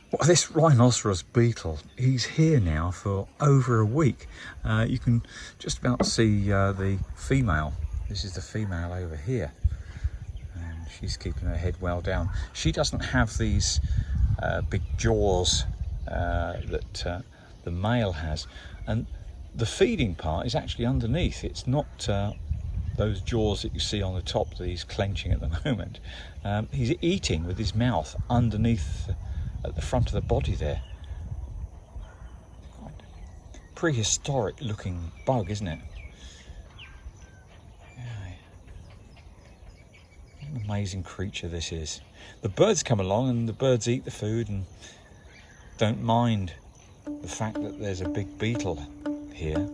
Well, this rhinoceros beetle, he's here now for over a week. You can just about see the female. This is the female over here, and she's keeping her head well down. She doesn't have these big jaws that the male has, and the feeding part is actually underneath. It's not those jaws that you see on the top that he's clenching at the moment. He's eating with his mouth underneath at the front of the body there. Quite prehistoric looking bug, isn't it? Yeah. What an amazing creature this is. The birds come along and the birds eat the food and don't mind the fact that there's a big beetle here.